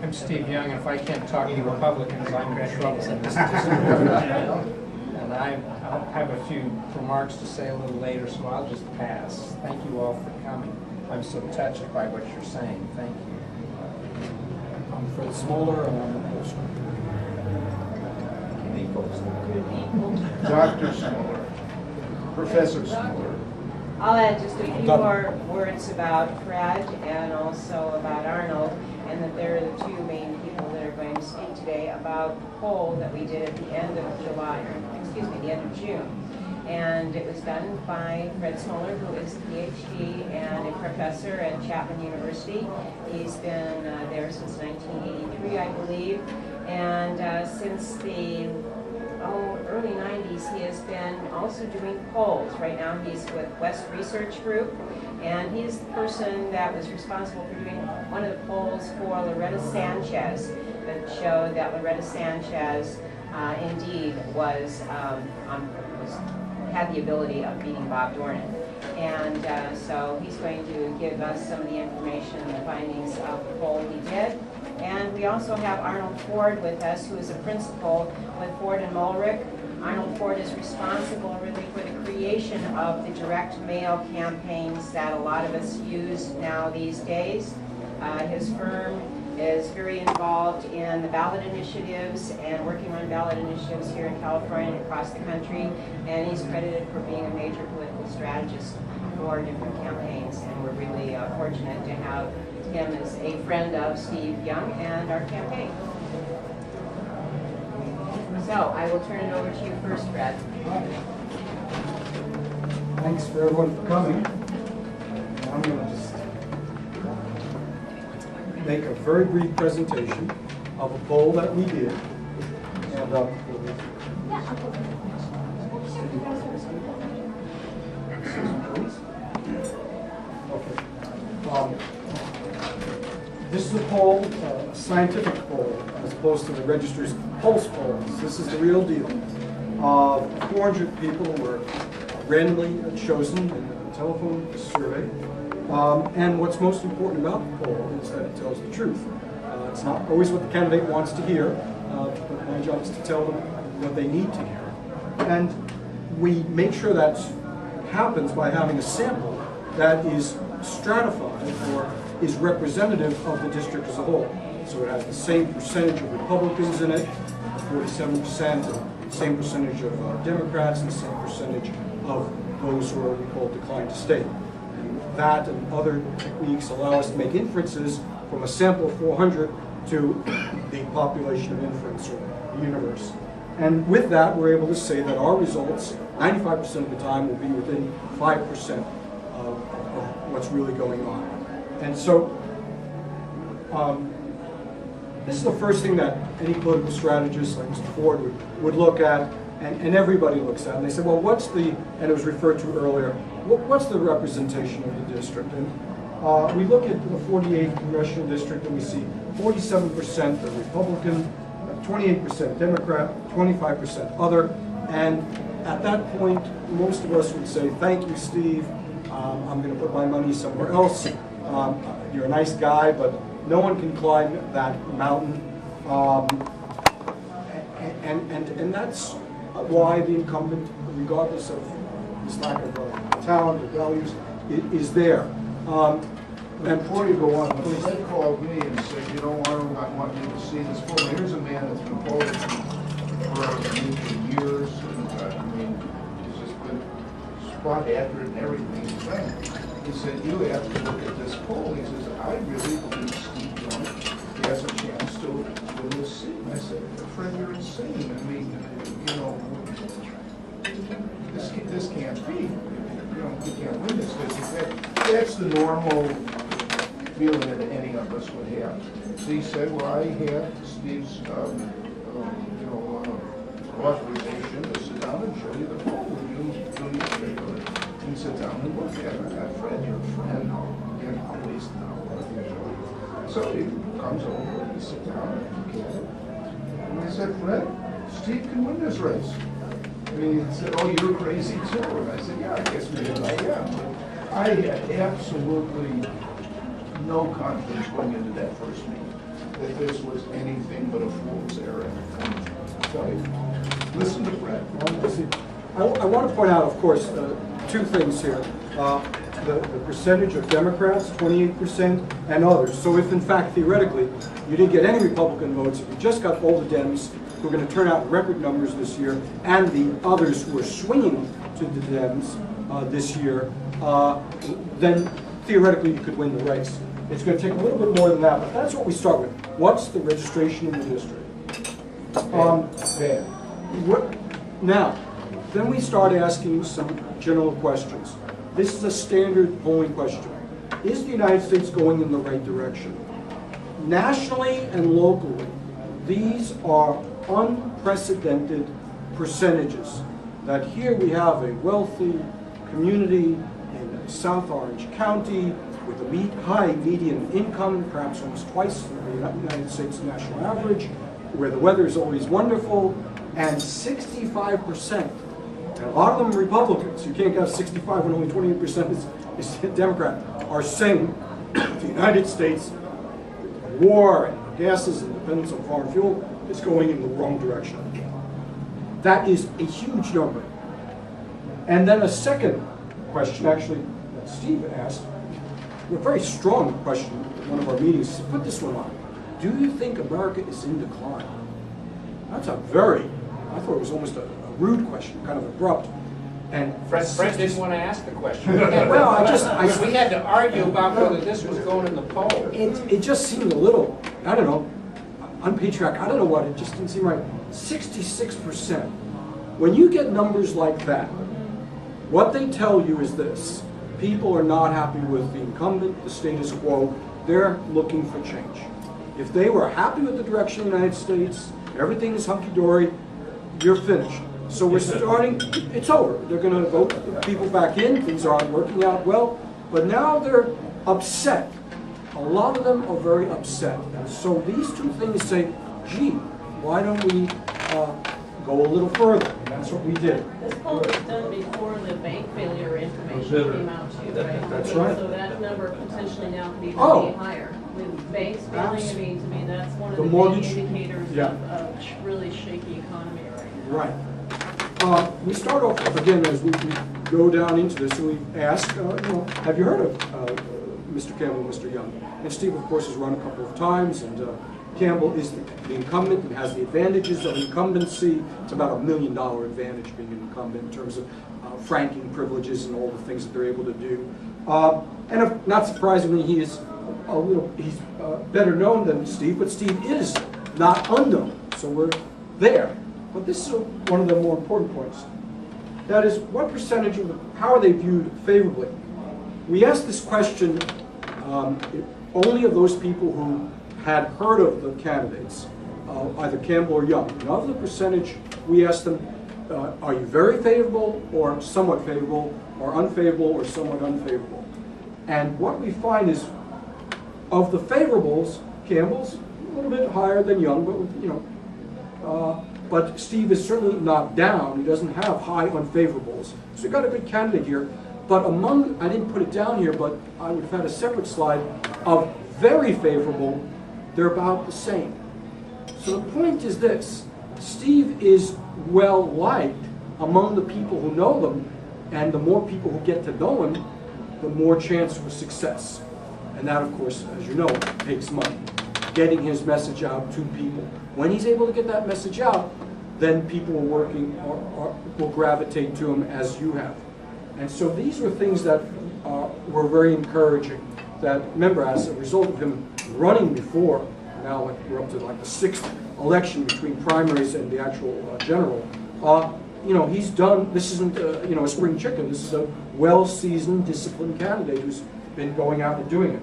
I'm Steve Young, and if I can't talk to Republicans, I'm in trouble in this district. And I'll have a few remarks to say a little later, so I'll just pass. Thank you all for coming. I'm so touched by what you're saying. Thank you. I'm Fred Smoller, and I'm a poster. Dr. Smoller, Professor Smoller. I'll add just a few more words about Fred and also about Arnold, and that they're the two main people that are going to speak today about the poll that we did at the end of July, or excuse me, the end of June. And it was done by Fred Smoller, who is a PhD and a professor at Chapman University. He's been there since 1983, I believe, and since the early 90s, he has been also doing polls. Right now he's with West Research Group, and he's the person that was responsible for doing one of the polls for Loretta Sanchez that showed that Loretta Sanchez indeed had the ability of beating Bob Dornan. And so he's going to give us some of the information and the findings of the poll he did. And we also have Arnold Ford with us, who is a principal with Ford and Mulrich. Arnold Ford is responsible really for the creation of the direct mail campaigns that a lot of us use now these days. His firm is very involved in the ballot initiatives and working on ballot initiatives here in California and across the country. And he's credited for being a major political strategist for different campaigns. And we're really fortunate to have him as a friend of Steve Young and our campaign. So I will turn it over to you first, Fred. Thanks for everyone for coming. I'm going to just make a very brief presentation of a poll that we did. And this is a poll, a scientific poll, as opposed to the register's pulse polls. This is the real deal. 400 people were randomly chosen in a telephone survey. And what's most important about the poll is that it tells the truth. It's not always what the candidate wants to hear, but my job is to tell them what they need to hear. And we make sure that happens by having a sample that is stratified or is representative of the district as a whole. So it has the same percentage of Republicans in it, 47%, and the same percentage of Democrats, and the same percentage of those who are what we call declined to state. And that and other techniques allow us to make inferences from a sample of 400 to the population of inference, or the universe. And with that, we're able to say that our results, 95% of the time, will be within 5% of what's really going on. And so, this is the first thing that any political strategist like Mr. Ford would look at, and everybody looks at. And they say, well, what's the, and it was referred to earlier, what's the representation of the district? And we look at the 48th Congressional District, and we see 47% are Republican, 28% Democrat, 25% other. And at that point, most of us would say, thank you, Steve. I'm going to put my money somewhere else. You're a nice guy, but no one can climb that mountain. And that's why the incumbent, regardless of his lack of talent or values, is there. And before you go on, when Fred called me and said, you know, Arnold, I want you to see this poll. Here's a man that's been polling for years. And, I mean, he's just been spot accurate and everything he's done. He said, you have to look at this poll. He says, I really believe Steve Young has a chance to win this seat. And I said, Fred, you're insane. I mean, you know, this can't be. You know, we can't win this. That's the normal feeling that any of us would have. So he said, well, I have Steve's, authorization to sit down and show you the poll. Will you do me a favor? And sit down and look at it. Fred, you're a friend. Again, I'll waste an hour. So he comes over and we sit down and look at it. And I said, Fred, Steve can win this race. And he said, oh, you're crazy too. And I said, yeah, I guess maybe I am. I had absolutely no confidence going into that first meeting. that this was anything but a fool's errand. So, listen to Fred. I want to point out, of course, two things here. The percentage of Democrats, 28%, and others. So if, in fact, theoretically, you didn't get any Republican votes, if you just got all the Dems who are going to turn out in record numbers this year, and the others who are swinging to the Dems this year, then theoretically you could win the race. It's going to take a little bit more than that, but that's what we start with. What's the registration in the district? Now, then we start asking some general questions. This is a standard polling question. Is the United States going in the right direction? Nationally and locally, these are unprecedented percentages. That here we have a wealthy community in South Orange County with a high median income, perhaps almost twice the United States national average, where the weather is always wonderful, and 65%, and a lot of them Republicans, you can't have 65 when only 28% is Democrat, are saying the United States, war and gases and dependence on foreign fuel is going in the wrong direction. That is a huge number. And then a second question, actually, that Steve asked, a very strong question at one of our meetings, put this one on. Do you think America is in decline? That's a very, I thought it was almost a rude question, kind of abrupt. And Fred didn't want to ask the question. Well, we had to argue about whether this was going in the poll. It just seemed a little, I don't know, unpatriotic. I don't know what, it just didn't seem right. 66%. When you get numbers like that, what they tell you is this. People are not happy with the incumbent, the status quo. They're looking for change. If they were happy with the direction of the United States, everything is hunky-dory, you're finished. So we're starting, it's over. They're going to vote people back in, things aren't working out well, but now they're upset. A lot of them are very upset. And so these two things say, gee, why don't we go a little further? And that's what we did. This poll was done before the bank failure information came out too, right? That's right. So that number potentially now could even Oh. be higher. With banks failing, I mean, to me, that's one of The the mortgage- main indicators yeah. of really shaky economy right now. Right. We start off, again, as we go down into this, and we ask, have you heard of Mr. Campbell and Mr. Young? And Steve, of course, has run a couple of times, and Campbell is the incumbent and has the advantages of incumbency. It's about $1 million advantage being an incumbent in terms of franking privileges and all the things that they're able to do. And not surprisingly, he's better known than Steve, but Steve is not unknown, so we're there. But this is one of the more important points. That is, what percentage how are they viewed favorably? We asked this question only of those people who had heard of the candidates, either Campbell or Young. And of the percentage, we asked them, are you very favorable or somewhat favorable, or unfavorable or somewhat unfavorable? And what we find is, of the favorables, Campbell's a little bit higher than Young, but but Steve is certainly not down. He doesn't have high unfavorables. So we've got a good candidate here. But among, I didn't put it down here, but I would have had a separate slide of very favorable, they're about the same. So the point is this, Steve is well liked among the people who know them, and the more people who get to know him, the more chance for success. And that, of course, as you know, takes money. Getting his message out to people. When he's able to get that message out, then people will gravitate to him as you have. And so these were things that were very encouraging. That, remember, as a result of him running before, now we're up to like the 6th election between primaries and the actual general, he's done, this isn't a spring chicken, this is a well-seasoned, disciplined candidate who's been going out and doing it.